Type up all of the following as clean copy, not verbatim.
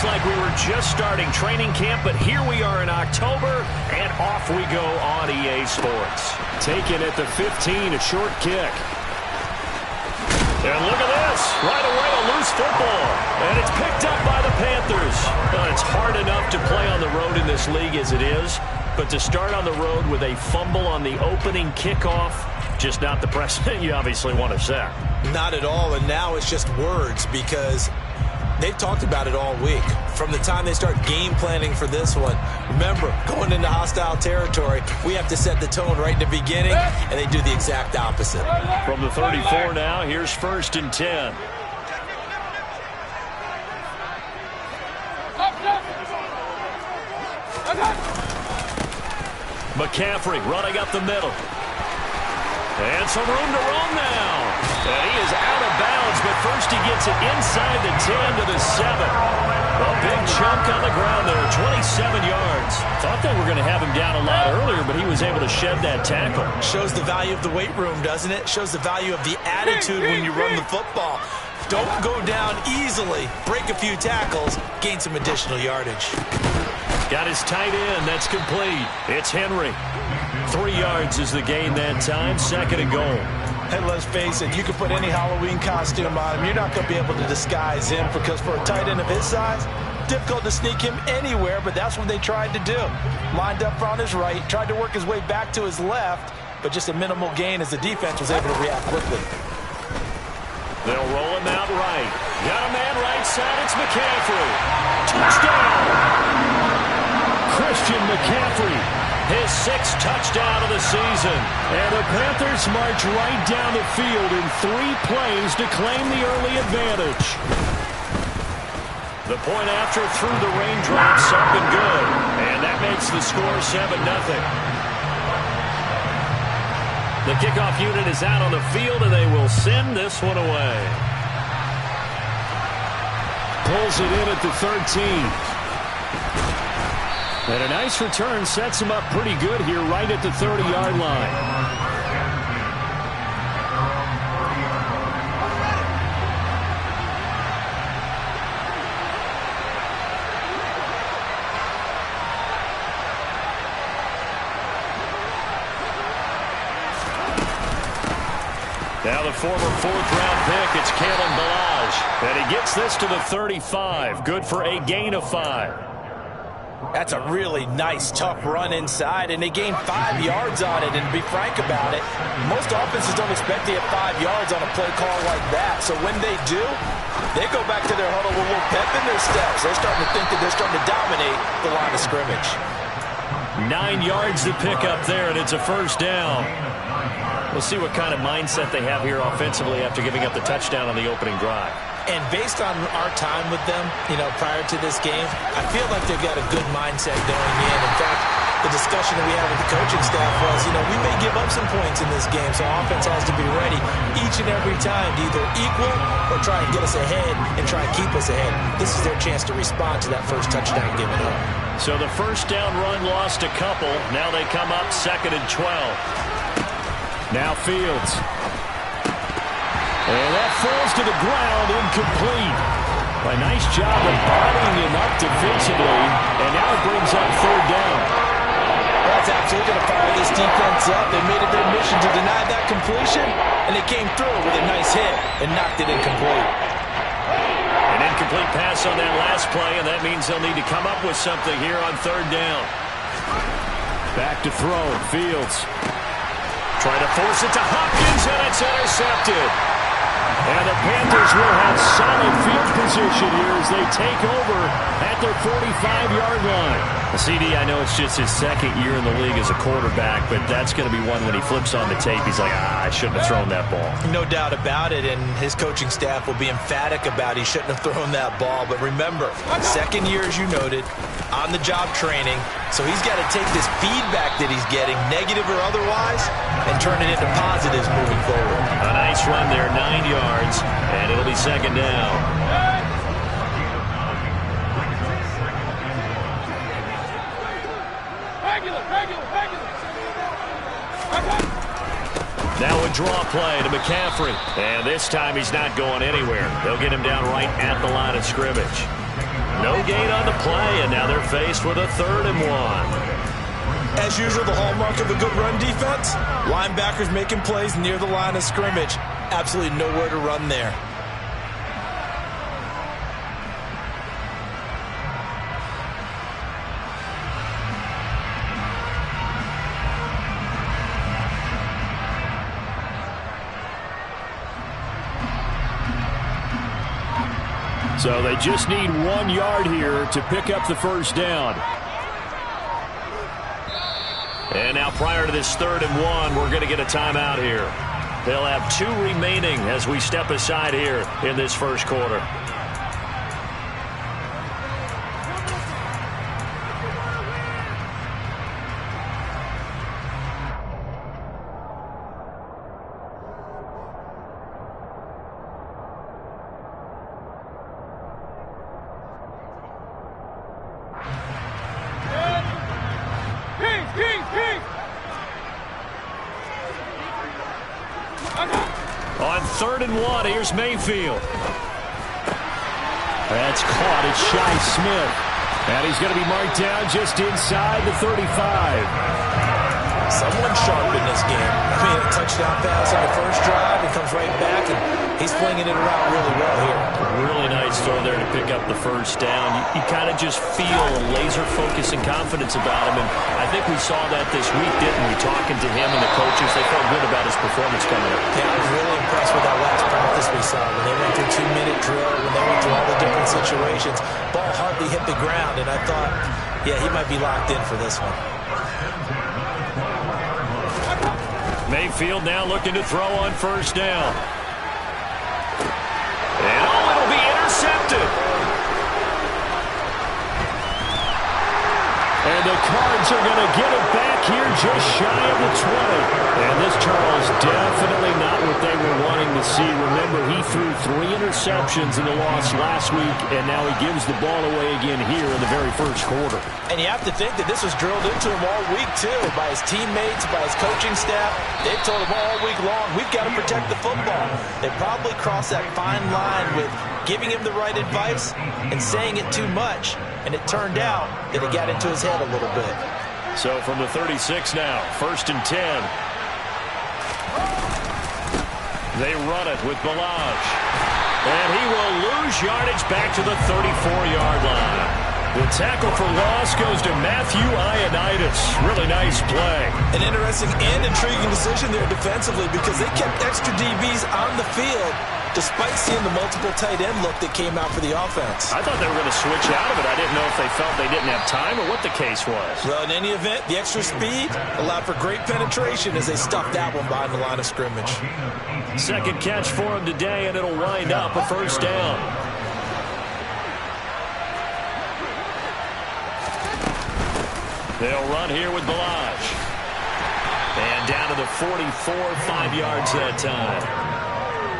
like we were just starting training camp, but here we are in October, and off we go on EA Sports. Taken at the 15, a short kick. And look at this. Right away, a loose football. And it's picked up by the Panthers. It's hard enough to play on the road in this league as it is, but to start on the road with a fumble on the opening kickoff, just not the precedent you obviously want to set. Not at all, and now it's just words because they've talked about it all week. From the time they start game planning for this one, remember, going into hostile territory, we have to set the tone right in the beginning, and they do the exact opposite. From the 34 now, here's 1st and 10. McCaffrey running up the middle. And some room to roam now. And he is out of bounds, but first he gets it inside the 10 to the 7. A big chunk on the ground there, 27 yards. Thought they were going to have him down a lot earlier, but he was able to shed that tackle. Shows the value of the weight room, doesn't it? Shows the value of the attitude when you run the football. Don't go down easily. Break a few tackles, gain some additional yardage. Got his tight end. That's complete. It's Henry. 3 yards is the gain that time. 2nd and goal. And let's face it, you can put any Halloween costume on him. You're not going to be able to disguise him because for a tight end of his size, difficult to sneak him anywhere, but that's what they tried to do. Lined up on his right, tried to work his way back to his left, but just a minimal gain as the defense was able to react quickly. They'll roll him out right. Got a man right side. It's McCaffrey. Touchdown! Christian McCaffrey, his 6th touchdown of the season. And the Panthers march right down the field in 3 plays to claim the early advantage. The point after through the raindrops up and good. And that makes the score 7-0. The kickoff unit is out on the field, and they will send this one away. Pulls it in at the 13. And a nice return sets him up pretty good here right at the 30-yard line. Now the former 4th-round pick, it's Kalen Ballage. And he gets this to the 35. Good for a gain of 5. That's a really nice, tough run inside, and they gained 5 yards on it. And to be frank about it, most offenses don't expect to get 5 yards on a play call like that. So when they do, they go back to their huddle with a little pep in their steps. They're starting to think that they're starting to dominate the line of scrimmage. 9 yards to pick up there, and it's a 1st down. We'll see what kind of mindset they have here offensively after giving up the touchdown on the opening drive. And based on our time with them, prior to this game, I feel like they've got a good mindset going in. In fact, the discussion that we had with the coaching staff was, we may give up some points in this game, so offense has to be ready each and every time to either equal or try and get us ahead and try and keep us ahead. This is their chance to respond to that first touchdown given up. So the 1st down run lost a couple. Now they come up 2nd and 12. Now Fields. And that falls to the ground, incomplete. A nice job of bodying him up defensively, and now it brings up 3rd down. That's absolutely going to fire this defense up. They made it their mission to deny that completion, and they came through with a nice hit and knocked it incomplete. An incomplete pass on that last play, and that means they'll need to come up with something here on 3rd down. Back to throw, Fields. Trying to force it to Hopkins, and it's intercepted. And the Panthers will have solid field position here as they take over at their 45-yard line. CD, I know it's just his 2nd year in the league as a quarterback, but that's going to be one when he flips on the tape, he's like, I shouldn't have thrown that ball. No doubt about it, and his coaching staff will be emphatic about he shouldn't have thrown that ball. But remember, 2nd year, as you noted, on-the-job training, so he's got to take this feedback that he's getting, negative or otherwise, and turn it into positives moving forward. A nice run there, 9 yards, and it'll be 2nd down. Now a draw play to McCaffrey. And this time he's not going anywhere. They'll get him down right at the line of scrimmage. No gain on the play, and now they're faced with a 3rd and 1. As usual, the hallmark of a good run defense, linebackers making plays near the line of scrimmage. Absolutely nowhere to run there. So they just need 1 yard here to pick up the first down. And now prior to this 3rd and 1, we're going to get a timeout here. They'll have 2 remaining as we step aside here in this first quarter. On 3rd and 1, here's Mayfield. That's caught. It's Shi Smith. And he's going to be marked down just inside the 35. Someone sharp in this game. I mean, a touchdown pass on the first drive. He comes right back, and he's flinging it around really well here. Really nice throw there to pick up the first down. You kind of just feel a laser focus and confidence about him, and I think we saw that this week, didn't we? Talking to him and the coaches, they felt good about his performance coming up. Yeah, I was really impressed with that last practice we saw. When they went through 2-minute drill, when they went through all the different situations, ball hardly hit the ground, and I thought, yeah, he might be locked in for this one. Mayfield now looking to throw on first down. And it'll be intercepted. And the Cards are going to get it back here just shy of the 20. And this, Charles, definitely not what they were wanting to see. Remember, he threw 3 interceptions in the loss last week, and now he gives the ball away again here in the very first quarter. And you have to think that this was drilled into him all week, too, by his teammates, by his coaching staff. They've told him all week long, we've got to protect the football. They probably crossed that fine line with giving him the right advice and saying it too much. And it turned out that it got into his head a little bit. So from the 36 now, 1st and 10. They run it with Balaj. And he will lose yardage back to the 34-yard line. The tackle for loss goes to Matthew Ioannidis. Really nice play. An interesting and intriguing decision there defensively because they kept extra DBs on the field despite seeing the multiple tight end look that came out for the offense. I thought they were going to switch out of it. I didn't know if they felt they didn't have time or what the case was. Well, in any event, the extra speed allowed for great penetration as they stuffed that one behind the line of scrimmage. Second catch for him today, and it'll wind up a first down. They'll run here with Balaj. And down to the 44, 5 yards that time.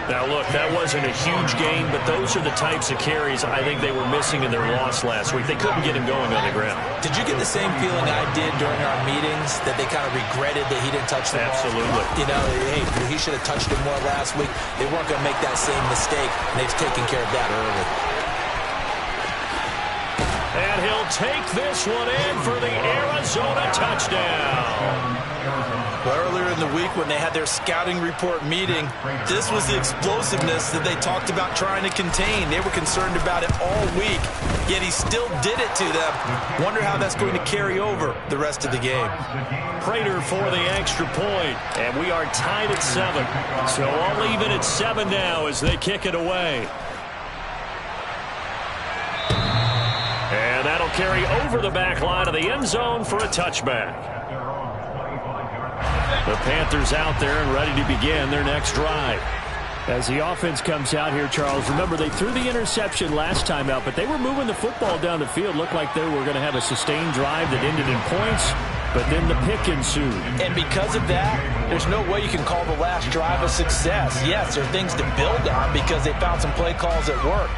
Now, look, that wasn't a huge gain, but those are the types of carries I think they were missing in their loss last week. They couldn't get him going on the ground. Did you get the same feeling I did during our meetings, that they kind of regretted that he didn't touch the ball? Absolutely. You know, hey, he should have touched it more last week. They weren't going to make that same mistake, and they've taken care of that early. And he'll take this one in for the Arizona touchdown. Well, earlier in the week when they had their scouting report meeting, this was the explosiveness that they talked about trying to contain. They were concerned about it all week, yet he still did it to them. Wonder how that's going to carry over the rest of the game. Prater for the extra point, and we are tied at 7. So I'll leave it at 7 now as they kick it away. And that'll carry over the back line of the end zone for a touchback. The Panthers out there and ready to begin their next drive. As the offense comes out here, Charles, remember they threw the interception last time out, but they were moving the football down the field. Looked like they were going to have a sustained drive that ended in points, but then the pick ensued. And because of that, there's no way you can call the last drive a success. Yes, there are things to build on because they found some play calls that work.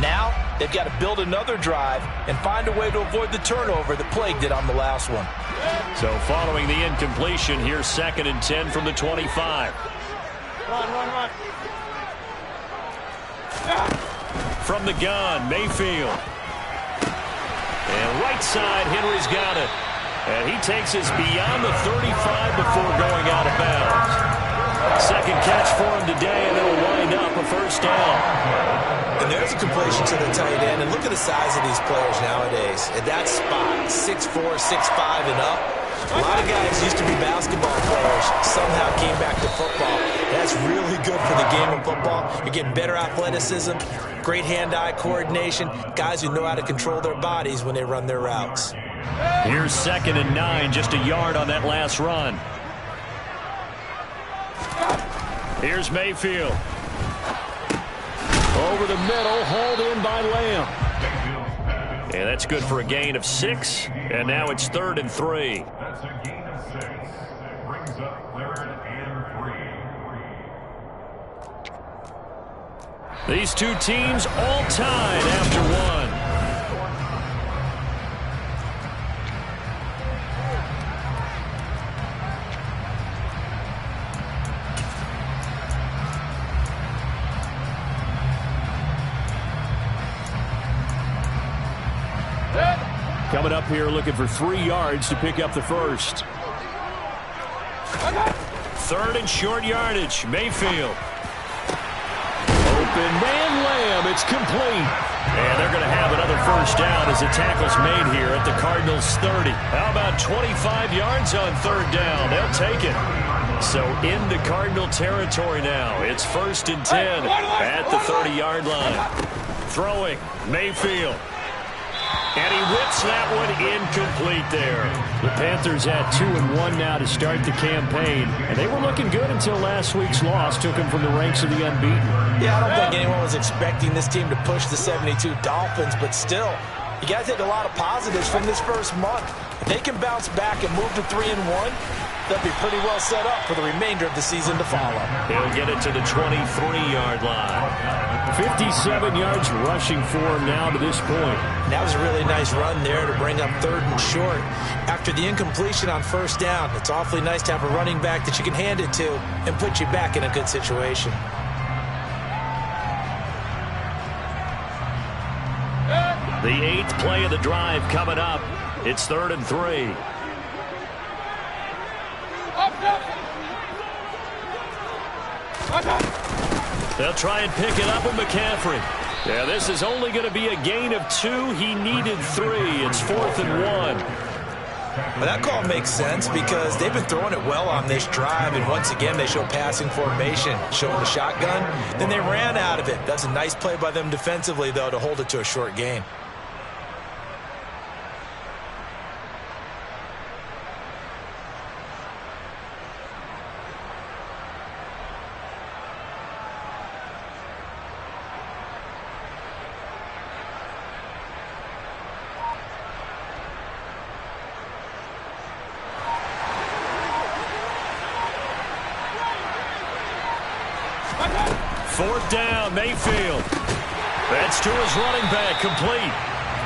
Now, they've got to build another drive and find a way to avoid the turnover that plagued it on the last one. So following the incompletion, here's 2nd and 10 from the 25. Run. From the gun, Mayfield. And right side, Henry's got it. And he takes us beyond the 35 before going out of bounds. Second catch for him today, and it'll wind up a first down. And there's a completion to the tight end. And look at the size of these players nowadays. At that spot, 6'4", 6'5", and up. A lot of guys used to be basketball players, somehow came back to football. That's really good for the game of football. You're getting better athleticism, great hand-eye coordination, guys who know how to control their bodies when they run their routes. Here's 2nd and 9, just a yard on that last run. Here's Mayfield. Over the middle, hauled in by Lamb. And that's good for a gain of 6. And now it's 3rd and 3. That's a gain of 6. Brings up 3rd and 3. These two teams all tied after one. Coming up here looking for 3 yards to pick up the first. 3rd and short yardage. Mayfield. Open man Lamb. It's complete. And they're going to have another first down as the tackle's made here at the Cardinals' 30. How about 25 yards on 3rd down? They'll take it. So into Cardinal territory now. It's 1st and 10 at the 30-yard line. Throwing. Mayfield. And he whips that one incomplete there. The Panthers at 2-1 now to start the campaign. And they were looking good until last week's loss took them from the ranks of the unbeaten. Yeah, I don't think anyone was expecting this team to push the 72 Dolphins, but still, you got to take a lot of positives from this first month. If they can bounce back and move to 3-1, they'll be pretty well set up for the remainder of the season to follow. He'll get it to the 23-yard line. 57 yards rushing for him now to this point. And that was a really nice run there to bring up 3rd and short. After the incompletion on 1st down, it's awfully nice to have a running back that you can hand it to and put you back in a good situation. The 8th play of the drive coming up. It's 3rd and 3. They'll try and pick it up with McCaffrey. Yeah, this is only going to be a gain of 2. He needed 3. It's 4th and 1. Well, that call makes sense because they've been throwing it well on this drive, and once again they show passing formation, showing the shotgun. Then they ran out of it. That's a nice play by them defensively, though, to hold it to a short gain. Fourth down, Mayfield. That's to his running back, complete.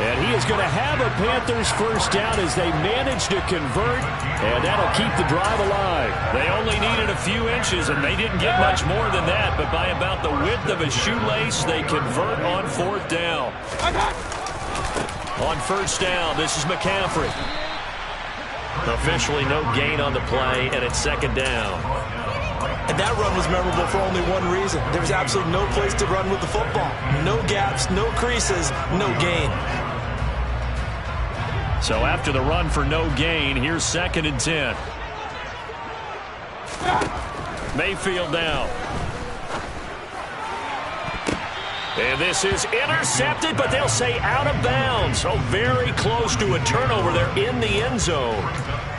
And he is going to have a Panthers first down as they manage to convert, and that'll keep the drive alive. They only needed a few inches, and they didn't get much more than that, but by about the width of a shoelace, they convert on 4th down. On 1st down, this is McCaffrey. Officially no gain on the play, and it's 2nd down. And that run was memorable for only one reason. There was absolutely no place to run with the football. No gaps, no creases, no gain. So after the run for no gain, here's 2nd and 10. Mayfield now. And this is intercepted, but they'll say out of bounds. So very close to a turnover there in the end zone.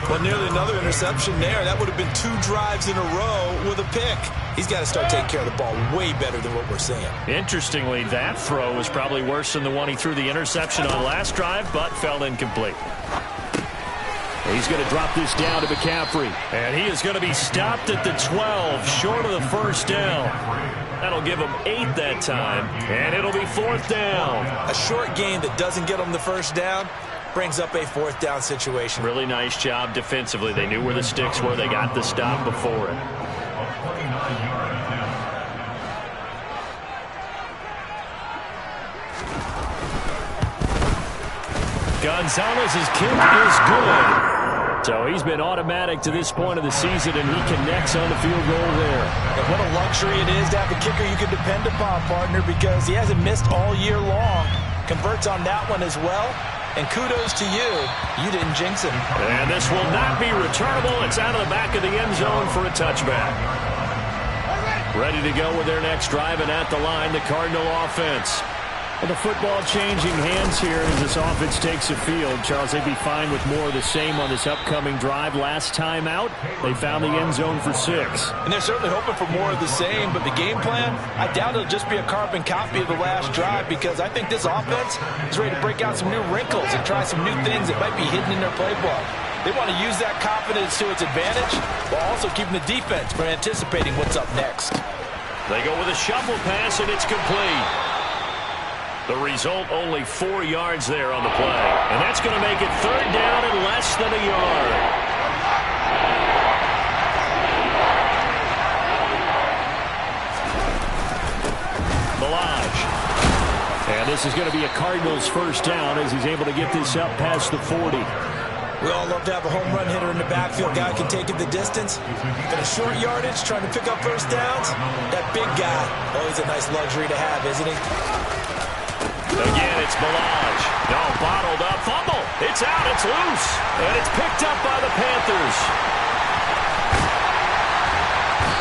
Well, nearly another interception there. That would have been 2 drives in a row with a pick. He's got to start taking care of the ball way better than what we're seeing. Interestingly, that throw was probably worse than the one he threw the interception on last drive, but fell incomplete. He's going to drop this down to McCaffrey. And he is going to be stopped at the 12, short of the first down. That'll give him 8 that time, and it'll be 4th down. A short gain that doesn't get him the first down brings up a 4th down situation. Really nice job defensively. They knew where the sticks were. They got the stop before it. Gonzalez's kick is good. So he's been automatic to this point of the season, and he connects on the field goal there. And what a luxury it is to have a kicker you can depend upon, partner, because he hasn't missed all year long. Converts on that one as well. And kudos to you. You didn't jinx him. And this will not be returnable. It's out of the back of the end zone for a touchback. Ready to go with their next drive, and at the line, the Cardinal offense. Well, the football changing hands here as this offense takes the field. Charles, they'd be fine with more of the same on this upcoming drive. Last time out, they found the end zone for 6. And they're certainly hoping for more of the same, but the game plan, I doubt it'll just be a carbon copy of the last drive, because I think this offense is ready to break out some new wrinkles and try some new things that might be hidden in their playbook. They want to use that confidence to its advantage while also keeping the defense from anticipating what's up next. They go with a shuffle pass, and it's complete. The result, only 4 yards there on the play. And that's going to make it 3rd down and less than a yard. Balaj. And this is going to be a Cardinals first down as he's able to get this up past the 40. We all love to have a home run hitter in the backfield. Guy can take it the distance. But a short yardage, trying to pick up first downs. That big guy, always a nice luxury to have, isn't he? Again, it's Balaj. No, bottled up. Fumble. It's out. It's loose. And it's picked up by the Panthers.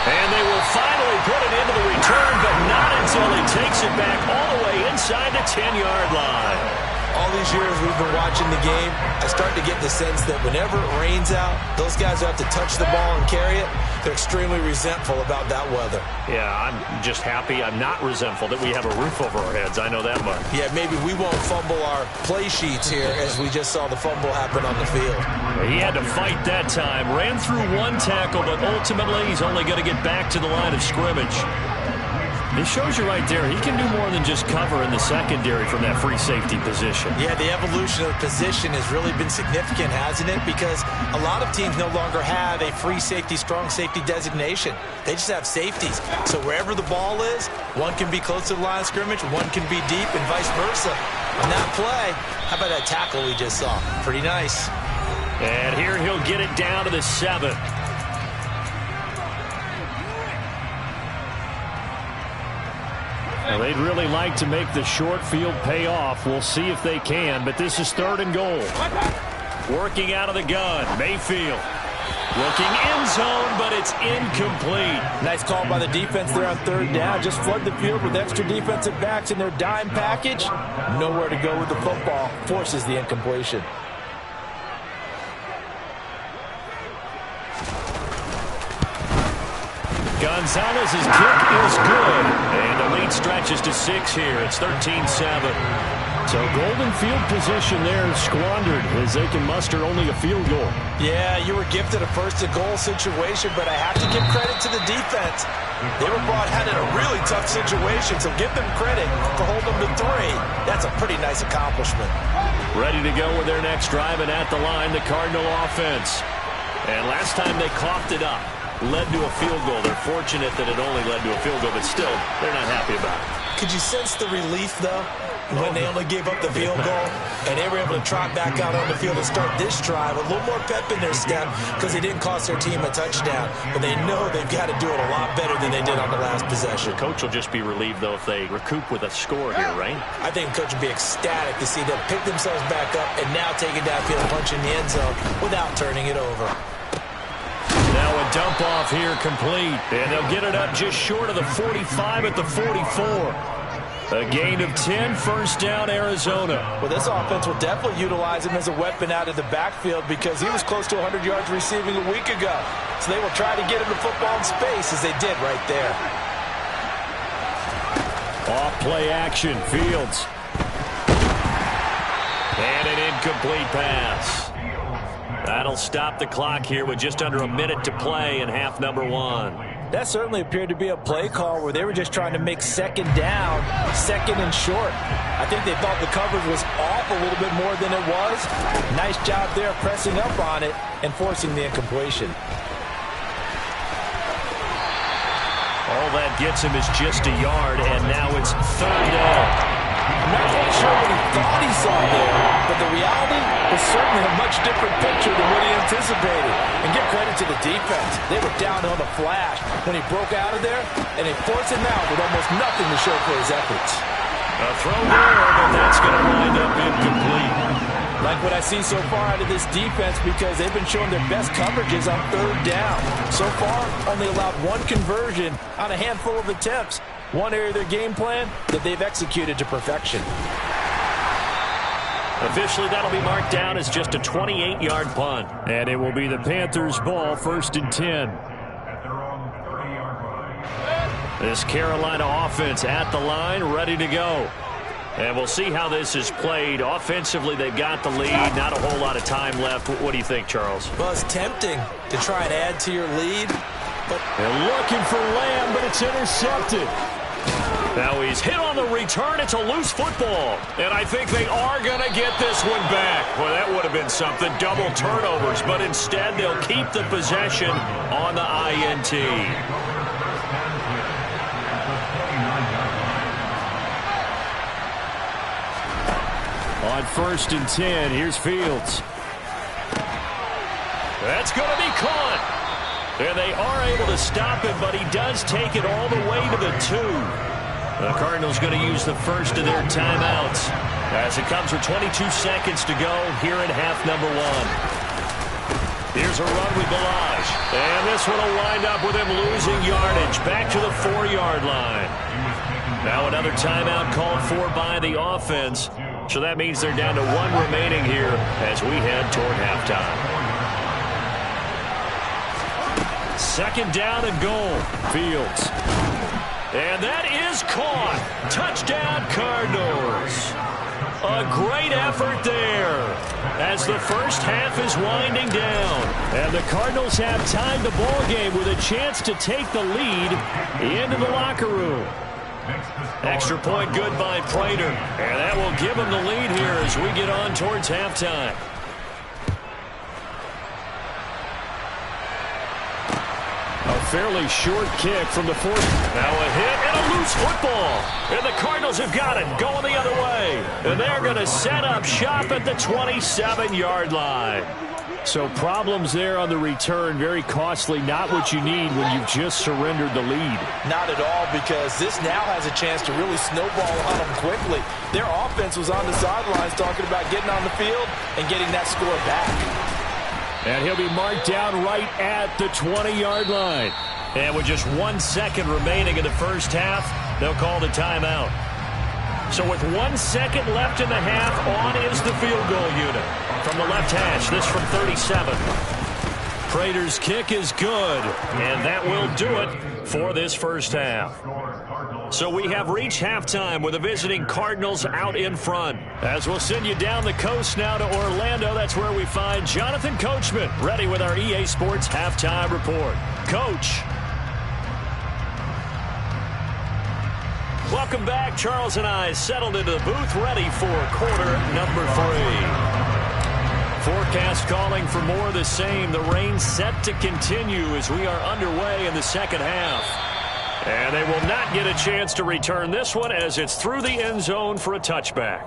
And they will finally put it into the return, but not until he takes it back all the way inside the 10-yard line. All these years we've been watching the game, I start to get the sense that whenever it rains out, those guys who have to touch the ball and carry it, they're extremely resentful about that weather. Yeah, I'm just happy I'm not resentful that we have a roof over our heads. I know that much. Yeah, maybe we won't fumble our play sheets here as we just saw the fumble happen on the field. He had to fight that time. Ran through one tackle, but ultimately he's only going to get back to the line of scrimmage. This shows you right there, he can do more than just cover in the secondary from that free safety position. Yeah, the evolution of the position has really been significant, hasn't it? Because a lot of teams no longer have a free safety, strong safety designation. They just have safeties. So wherever the ball is, one can be close to the line of scrimmage, one can be deep, and vice versa. On that play, how about that tackle we just saw? Pretty nice. And here he'll get it down to the 7. Well, they'd really like to make the short field pay off. We'll see if they can, but this is 3rd and goal. Working out of the gun, Mayfield. Looking end zone, but it's incomplete. Nice call by the defense there on 3rd down. Just flood the field with extra defensive backs in their dime package. Nowhere to go with the football. Forces the incompletion. Gonzalez's kick is good. And the lead stretches to 6 here. It's 13-7. So golden field position there squandered as they can muster only a field goal. Yeah, you were gifted a 1st and goal situation, but I have to give credit to the defense. They were brought out in a really tough situation, so give them credit for holding them to 3. That's a pretty nice accomplishment. Ready to go with their next drive, and at the line, the Cardinal offense. And last time they coughed it up. Led to a field goal. They're fortunate that it only led to a field goal, but still, they're not happy about it. Could you sense the relief, though, when they only gave up the field goal and they were able to trot back out on the field and start this drive? A little more pep in their step because they didn't cost their team a touchdown, but they know they've got to do it a lot better than they did on the last possession. The coach will just be relieved, though, if they recoup with a score here, right? I think the coach will be ecstatic to see them pick themselves back up and now take it downfield and punch in the end zone without turning it over. Now a dump off here complete. And they'll get it up just short of the 45 at the 44. A gain of 10, 1st down, Arizona. Well, this offense will definitely utilize him as a weapon out of the backfield because he was close to 100 yards receiving a week ago. So they will try to get him the football in space as they did right there. Off play action, Fields. And an incomplete pass. That'll stop the clock here with just under a minute to play in half number 1. That certainly appeared to be a play call where they were just trying to make 2nd down, 2nd and short. I think they thought the coverage was off a little bit more than it was. Nice job there pressing up on it and forcing the incompletion. All that gets him is just a yard, and now it's 3rd down. I'm not quite sure what he thought he saw there, but the reality was certainly a much different picture than what he anticipated. And give credit to the defense. They were down on the flash when he broke out of there, and they forced him out with almost nothing to show for his efforts. A throw there, but that's going to wind up incomplete. Like what I see so far out of this defense because they've been showing their best coverages on third down. So far, only allowed one conversion on a handful of attempts. One area of their game plan that they've executed to perfection. Officially, that'll be marked down as just a 28-yard punt. And it will be the Panthers' ball, 1st and 10. This Carolina offense at the line, ready to go. And we'll see how this is played. Offensively, they've got the lead. Not a whole lot of time left. What do you think, Charles? Well, it's tempting to try and add to your lead. But they're looking for Lamb, but it's intercepted. Now he's hit on the return. It's a loose football. And I think they are going to get this one back. Well, that would have been something. Double turnovers. But instead, they'll keep the possession on the INT. On 1st and 10, here's Fields. That's going to be caught. And they are able to stop him, but he does take it all the way to the 2. The Cardinals going to use the first of their timeouts as it comes with 22 seconds to go here in half number 1. Here's a run with Balazs. And this one will wind up with him losing yardage back to the 4-yard line. Now another timeout called for by the offense. So that means they're down to 1 remaining here as we head toward halftime. 2nd down and goal. Fields. And that is caught. Touchdown, Cardinals. A great effort there as the first half is winding down. And the Cardinals have tied the ball game with a chance to take the lead into the locker room. Extra point good by Prater. And that will give them the lead here as we get on towards halftime. A fairly short kick from the 4th. Now a hit and a loose football. And the Cardinals have got it going the other way. And they're going to set up shop at the 27-yard line. So problems there on the return, very costly, not what you need when you've just surrendered the lead. Not at all, because this now has a chance to really snowball on them quickly. Their offense was on the sidelines talking about getting on the field and getting that score back. And he'll be marked down right at the 20-yard line. And with just 1 second remaining in the first half, they'll call the timeout. So with 1 second left in the half, on is the field goal unit. From the left hash, this from 37. Prater's kick is good. And that will do it for this first half. So we have reached halftime with the visiting Cardinals out in front. As we'll send you down the coast now to Orlando, that's where we find Jonathan Coachman, ready with our EA Sports Halftime Report. Coach. Welcome back. Charles and I settled into the booth, ready for quarter number 3. Forecast calling for more of the same. The rain set to continue as we are underway in the second half. And they will not get a chance to return this one as it's through the end zone for a touchback.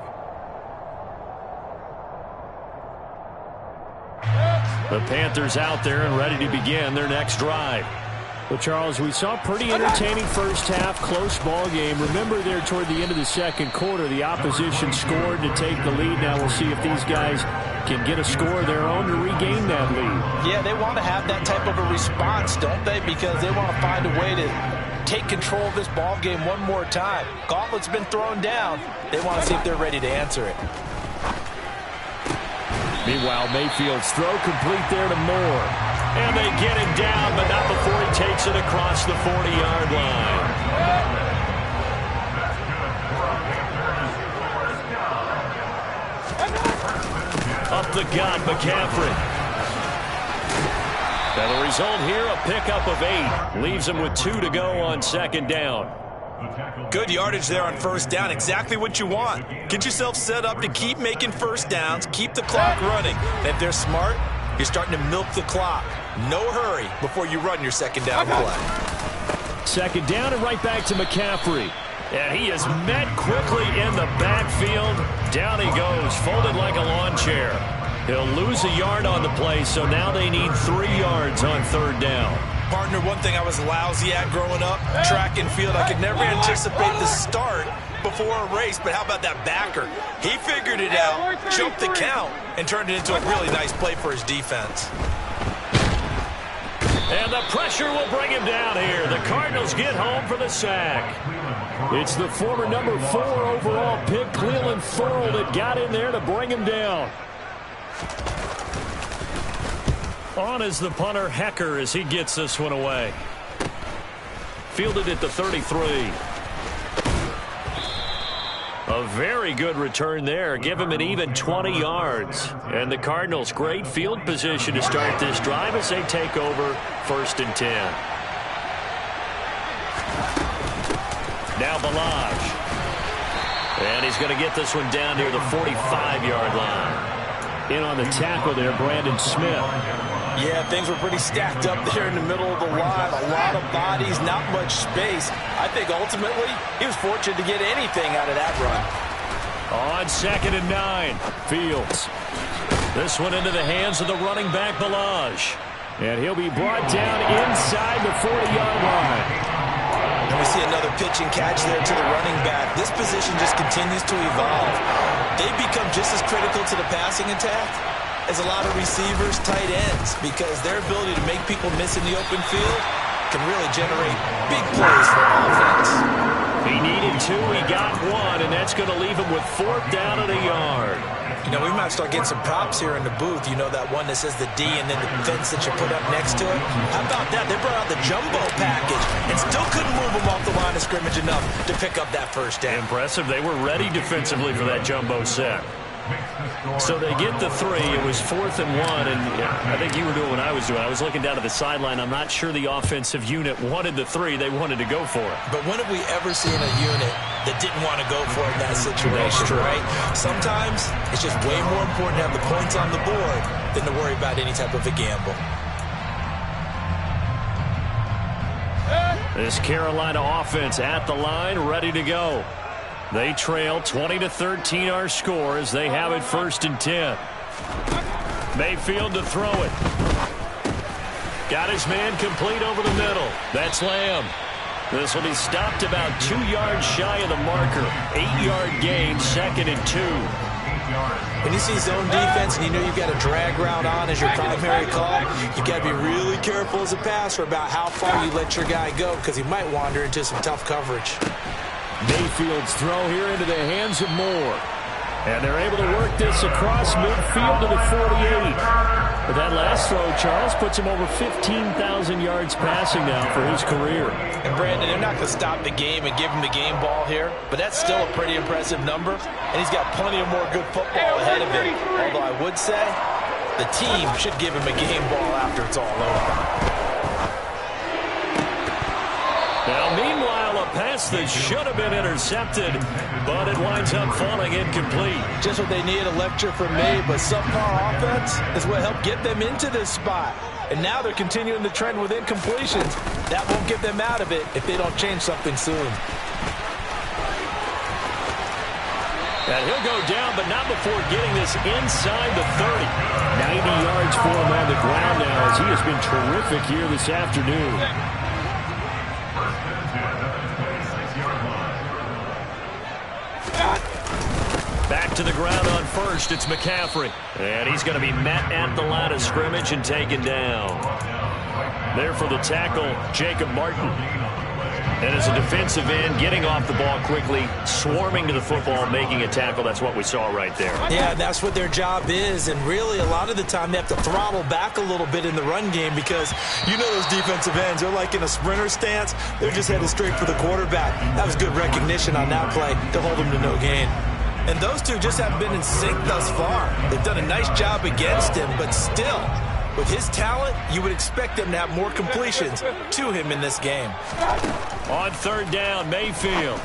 The Panthers out there and ready to begin their next drive. Well, Charles, we saw a pretty entertaining first half, close ball game. Remember there toward the end of the second quarter, the opposition scored to take the lead. Now we'll see if these guys can get a score of their own to regain that lead. Yeah, they want to have that type of a response, don't they? Because they want to find a way to take control of this ball game one more time. Gauntlet's been thrown down. They want to see if they're ready to answer it. Meanwhile, Mayfield's throw complete there to Moore. And they get him down, but not before he takes it across the 40-yard line. Up the gut, McCaffrey. Now the result here, a pickup of 8. Leaves him with 2 to go on second down. Good yardage there on first down. Exactly what you want. Get yourself set up to keep making first downs, keep the clock running. And if they're smart, you're starting to milk the clock. No hurry before you run your second down play. Second down and right back to McCaffrey. And he is met quickly in the backfield. Down he goes, folded like a lawn chair. He'll lose a yard on the play, so now they need 3 yards on 3rd down. Partner, one thing I was lousy at growing up, track and field, I could never anticipate the start before a race, but how about that backer? He figured it out, choked the count, and turned it into a really nice play for his defense. And the pressure will bring him down here. The Cardinals get home for the sack. It's the former number 4 overall pick, Cleveland Thurl, that got in there to bring him down. On is the punter, Hecker, as he gets this one away. Fielded at the 33. A very good return there. Give him an even 20 yards. And the Cardinals, great field position to start this drive as they take over 1st and 10. Now Balaj. And he's going to get this one down near the 45-yard line. In on the tackle there, Brandon Smith. Yeah, things were pretty stacked up there in the middle of the line. A lot of bodies, not much space. I think ultimately he was fortunate to get anything out of that run. On 2nd and 9, Fields. This one into the hands of the running back, Balaj. And he'll be brought down inside the 40-yard line. And we see another pitch and catch there to the running back. This position just continues to evolve. They become just as critical to the passing attack as a lot of receivers, tight ends, because their ability to make people miss in the open field can really generate big plays for offense. He needed 2, he got 1, and that's going to leave him with 4th down and a yard. You know, we might start getting some props here in the booth. You know, that one that says the D and then the fence that you put up next to it? How about that? They brought out the jumbo package and still couldn't move them off the line of scrimmage enough to pick up that 1st down. Impressive. They were ready defensively for that jumbo set. So they get the 3. It was 4th and 1, and I think you were doing what I was doing. I was looking down to the sideline. I'm not sure the offensive unit wanted the 3. They wanted to go for it. But when have we ever seen a unit that didn't want to go for it in that situation, right? Sometimes it's just way more important to have the points on the board than to worry about any type of a gamble. This Carolina offense at the line, ready to go. They trail 20-13 our score as they have it 1st and 10. Mayfield to throw it. Got his man complete over the middle. That's Lamb. This will be stopped about 2 yards shy of the marker. 8-yard gain, 2nd and 2. When you see zone defense and you know you've got a drag route on as your primary call, you've got to be really careful as a passer about how far you let your guy go because he might wander into some tough coverage. Mayfield's throw here into the hands of Moore. And they're able to work this across midfield to the 48. But that last throw, Charles, puts him over 15,000 yards passing now for his career. And Brandon, they're not going to stop the game and give him the game ball here, but that's still a pretty impressive number. And he's got plenty of more good football ahead of him. Although I would say the team should give him a game ball after it's all over. Now, meanwhile, a pass that should have been intercepted, but it winds up falling incomplete. Just what they need, a lecture from me, but subpar offense is what helped get them into this spot. And now they're continuing the trend with incompletions. That won't get them out of it if they don't change something soon. And he'll go down, but not before getting this inside the 30. 90 yards for him on the ground now as he has been terrific here this afternoon. Back to the ground on 1st, it's McCaffrey. And he's going to be met at the line of scrimmage and taken down. There for the tackle, Jacob Martin. And as a defensive end, getting off the ball quickly, swarming to the football, making a tackle. That's what we saw right there. Yeah, that's what their job is. And really, a lot of the time, they have to throttle back a little bit in the run game because you know those defensive ends, they're like in a sprinter stance. They're just headed straight for the quarterback. That was good recognition on that play to hold them to no gain. And those two just haven't been in sync thus far. They've done a nice job against him, but still, with his talent, you would expect them to have more completions to him in this game. On 3rd down, Mayfield.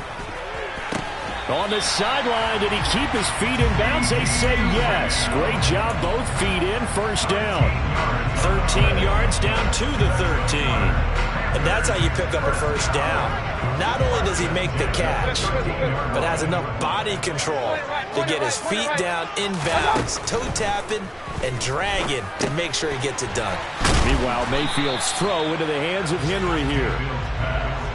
On the sideline, did he keep his feet in bounds? They say yes. Great job, both feet in, 1st down. 13 yards down to the 13. And that's how you pick up a first down. Not only does he make the catch, but has enough body control to get his feet down inbounds, toe tapping and dragging to make sure he gets it done. Meanwhile, Mayfield's throw into the hands of Henry here.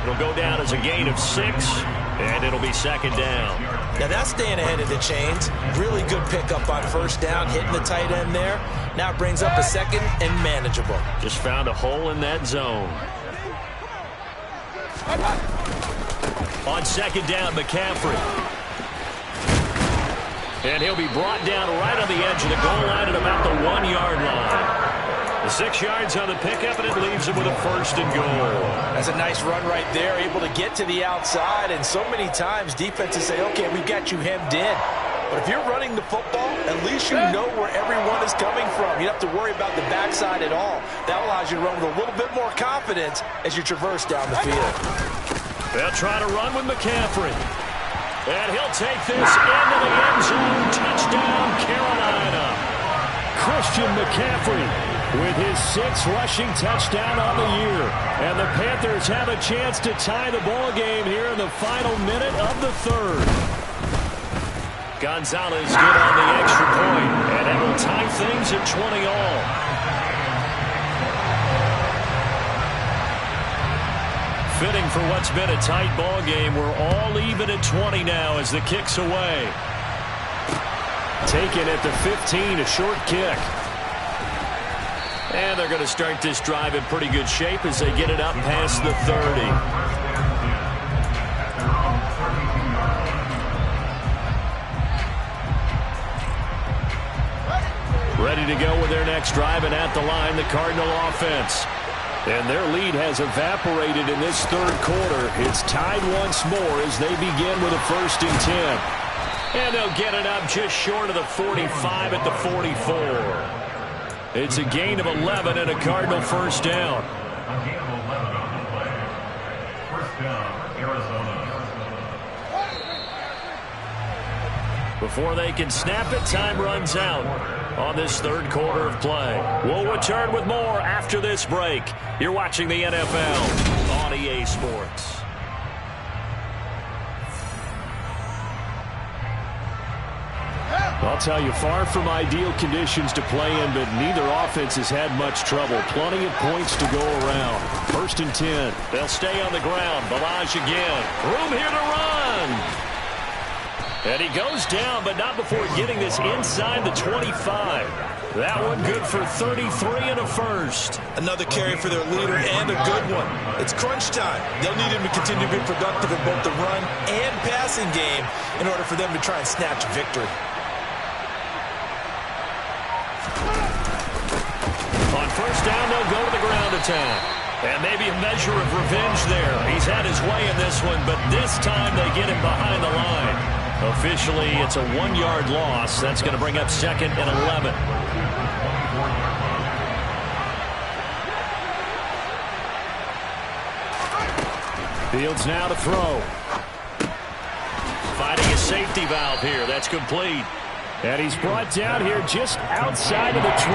It'll go down as a gain of 6, and it'll be second down. Now that's staying ahead of the chains. Really good pickup on first down, hitting the tight end there. Now it brings up a second and manageable. Just found a hole in that zone. On second down, McCaffrey. And he'll be brought down right on the edge of the goal line at about the 1-yard line. 6 yards on the pickup, and it leaves him with a first and goal. That's a nice run right there, able to get to the outside. And so many times defenses say, okay, we got you hemmed in. But if you're running the football, at least you know where everyone is coming from. You don't have to worry about the backside at all. That allows you to run with a little bit more confidence as you traverse down the field. They'll try to run with McCaffrey. And he'll take this into the end zone. Touchdown, Carolina. Christian McCaffrey with his 6th rushing touchdown on the year. And the Panthers have a chance to tie the ball game here in the final minute of the 3rd. Gonzalez good on the extra point, and that will tie things at 20 all. Fitting for what's been a tight ball game. We're all even at 20 now as the kick's away. Taken at the 15, a short kick. And they're going to start this drive in pretty good shape as they get it up past the 30. Ready to go with their next drive, and at the line, the Cardinal offense. And their lead has evaporated in this 3rd quarter. It's tied once more as they begin with a 1st and 10. And they'll get it up just short of the 45 at the 44. It's a gain of 11 and a Cardinal first down. First down, Arizona. Before they can snap it, time runs out on this 3rd quarter of play. We'll return with more after this break. You're watching the NFL on EA Sports. I'll tell you, far from ideal conditions to play in, but neither offense has had much trouble. Plenty of points to go around. 1st and 10. They'll stay on the ground. Balaj again. Room here to run. And he goes down, but not before getting this inside the 25. That one good for 33 and a first. Another carry for their leader and a good one. It's crunch time. They'll need him to continue to be productive in both the run and passing game in order for them to try and snatch victory. On first down, they'll go to the ground attack. And maybe a measure of revenge there. He's had his way in this one, but this time they get him behind the line. Officially, it's a 1-yard loss. That's going to bring up 2nd and 11. Fields now to throw. Finding a safety valve here. That's complete. And he's brought down here just outside of the 20.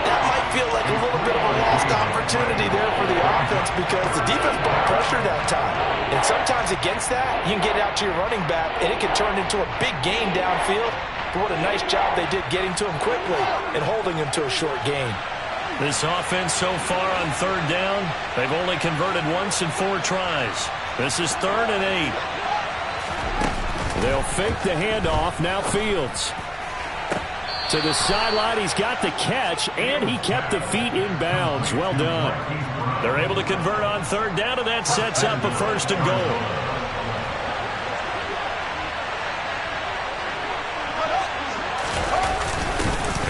That might feel like a little bit of a lost opportunity there for the offense because the defense brought pressure that time. And sometimes against that, you can get out to your running back, and it can turn into a big gain downfield. But what a nice job they did getting to him quickly and holding him to a short gain. This offense so far on 3rd down, they've only converted once in 4 tries. This is 3rd and 8. They'll fake the handoff. Now Fields. To the sideline, he's got the catch, and he kept the feet in bounds. Well done. They're able to convert on 3rd down, and that sets up a 1st and goal.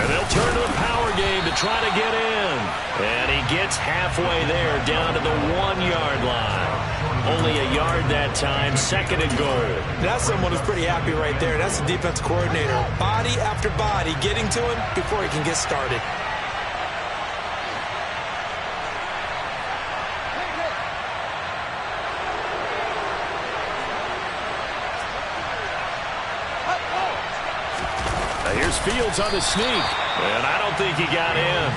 And they'll turn to the power game to try to get in. And he gets halfway there, down to the 1-yard line. Only a yard that time, 2nd and goal. That's someone who's pretty happy right there. That's the defense coordinator. Body after body getting to him before he can get started. Now here's Fields on the sneak. And I don't think he got in.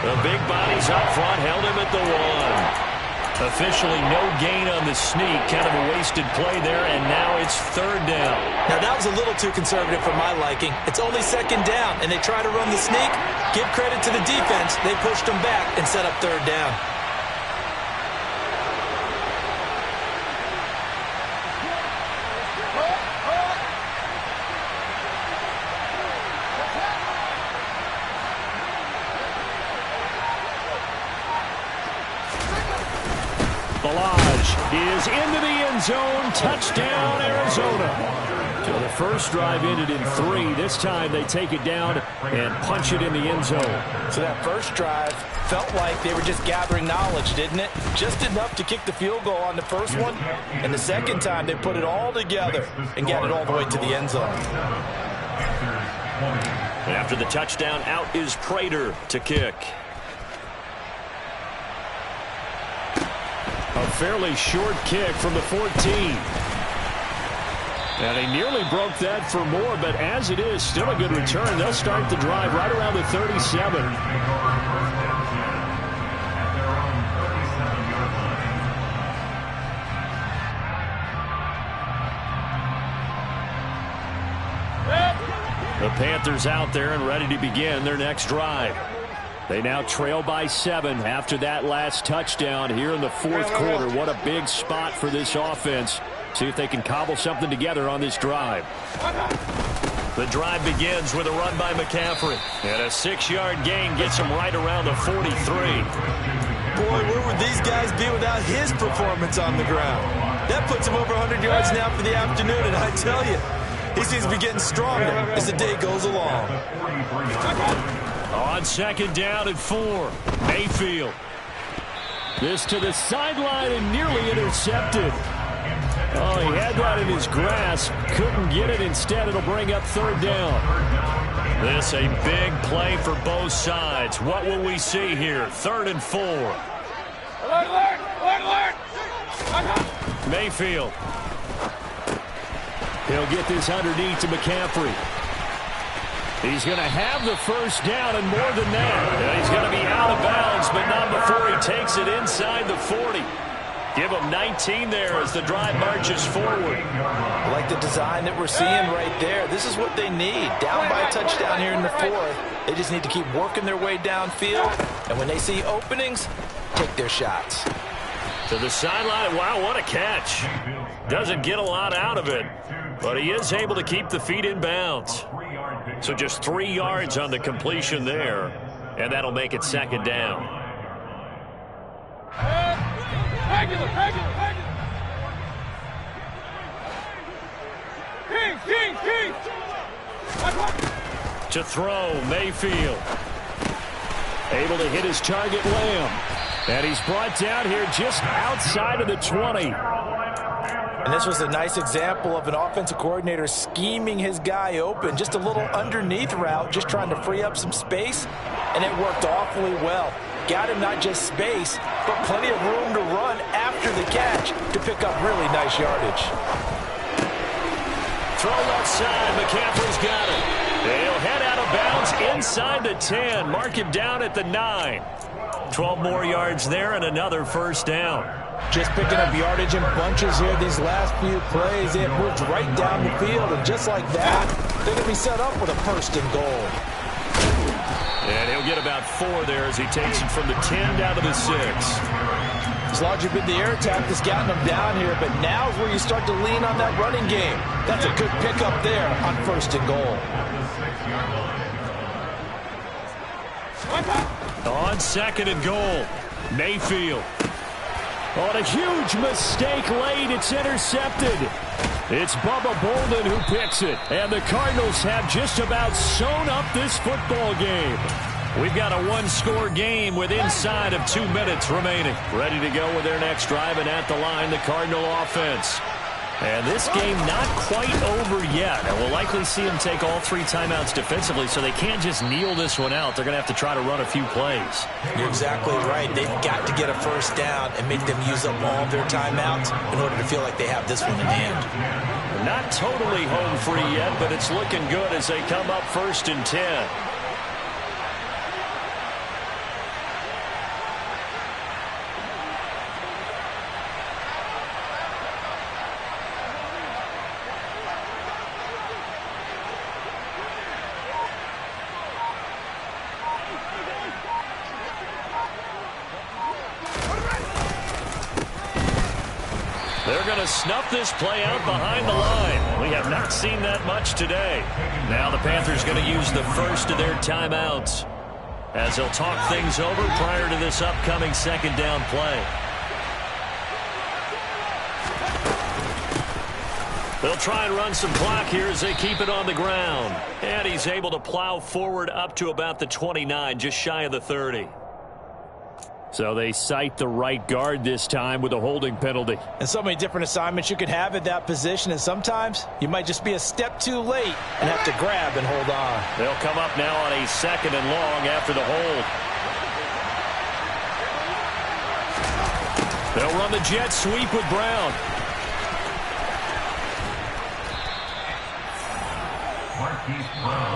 The big bodies up front held him at the 1. Officially no gain on the sneak. Kind of a wasted play there, and now it's 3rd down. Now, that was a little too conservative for my liking. It's only 2nd down, and they try to run the sneak. Give credit to the defense. They pushed them back and set up 3rd down. Is into the end zone. Touchdown, Arizona. So the first drive ended in 3. This time they take it down and punch it in the end zone. So that first drive felt like they were just gathering knowledge, didn't it? Just enough to kick the field goal on the first one. And the second time they put it all together and got it all the way to the end zone. After the touchdown, out is Prater to kick. A fairly short kick from the 14. And they nearly broke that for more, but as it is, still a good return. They'll start the drive right around the 37. The Panthers out there and ready to begin their next drive. They now trail by 7 after that last touchdown here in the 4th quarter. What a big spot for this offense. See if they can cobble something together on this drive. The drive begins with a run by McCaffrey. And a 6-yard gain gets him right around the 43. Boy, where would these guys be without his performance on the ground? That puts him over 100 yards now for the afternoon, and I tell you, he seems to be getting stronger as the day goes along. On 2nd down and 4, Mayfield. This to the sideline and nearly intercepted. Oh, he had that in his grasp. Couldn't get it. Instead, it'll bring up 3rd down. This a big play for both sides. What will we see here? 3rd and 4. Alert! Mayfield. He'll get this underneath to McCaffrey. He's going to have the first down and more than that. And he's going to be out of bounds, but not before he takes it inside the 40. Give him 19 there as the drive marches forward. I like the design that we're seeing right there. This is what they need. Down by a touchdown here in the 4th. They just need to keep working their way downfield. And when they see openings, take their shots. To the sideline. Wow, what a catch. Doesn't get a lot out of it, but he is able to keep the feet in bounds. So just 3 yards on the completion there, and that'll make it 2nd down. To throw, Mayfield. Able to hit his target, Lamb. And he's brought down here just outside of the 20. And this was a nice example of an offensive coordinator scheming his guy open. Just a little underneath route, just trying to free up some space. And it worked awfully well. Got him not just space, but plenty of room to run after the catch to pick up really nice yardage. Throw left side. McCaffrey's got it. He'll head out of bounds inside the 10. Mark him down at the 9. 12 more yards there and another first down. Just picking up yardage in bunches here these last few plays. It moves right down the field, and just like that, they're going to be set up with a 1st and goal. And he'll get about 4 there as he takes it from the 10 down to the 6. As long as you've been the air attack that's gotten them down here, but now is where you start to lean on that running game. That's a good pickup there on 1st and goal. On 2nd and goal, Mayfield. On a huge mistake late, it's intercepted. It's Bubba Bolden who picks it. And the Cardinals have just about sewn up this football game. We've got a 1-score game with inside of 2 minutes remaining. Ready to go with their next drive, and at the line, the Cardinal offense. And this game not quite over yet. And we'll likely see them take all 3 timeouts defensively, so they can't just kneel this one out. They're going to have to try to run a few plays. You're exactly right. They've got to get a first down and make them use up all of their timeouts in order to feel like they have this one in hand. Not totally home free yet, but it's looking good as they come up 1st and 10. to snuff this play out behind the line. We have not seen that much today. Now the Panthers going to use the first of their timeouts as they'll talk things over prior to this upcoming second down play. They'll try and run some clock here as they keep it on the ground. And he's able to plow forward up to about the 29, just shy of the 30. So they cite the right guard this time with a holding penalty. And so many different assignments you could have at that position, and sometimes you might just be a step too late and have to grab and hold on. They'll come up now on a second and long after the hold. They'll run the jet sweep with Brown.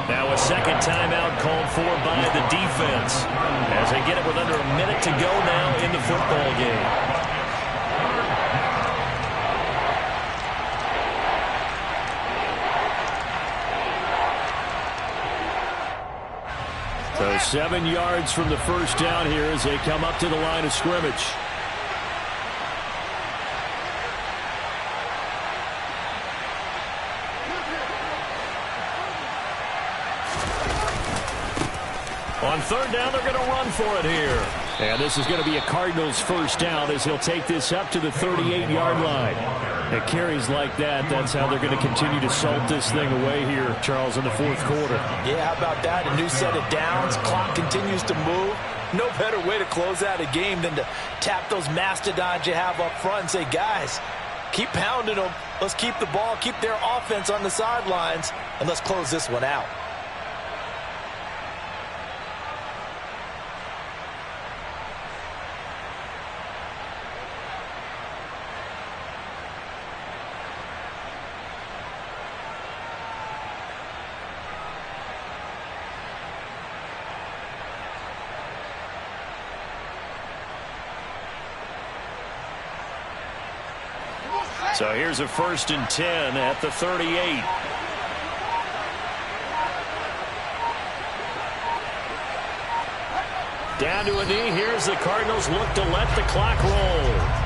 Now a second timeout called for by the defense as they get it with under a minute to go now in the football game. So 7 yards from the first down here as they come up to the line of scrimmage. On third down, they're going to run for it here. And this is going to be a Cardinals first down as he'll take this up to the 38-yard line. At carries like that, that's how they're going to continue to salt this thing away here, Charles, in the fourth quarter. Yeah, how about that? A new set of downs. Clock continues to move. No better way to close out a game than to tap those mastodons you have up front and say, guys, keep pounding them. Let's keep the ball, keep their offense on the sidelines, and let's close this one out. So here's a 1st and 10 at the 38. Down to a knee. Here's the Cardinals look to let the clock roll.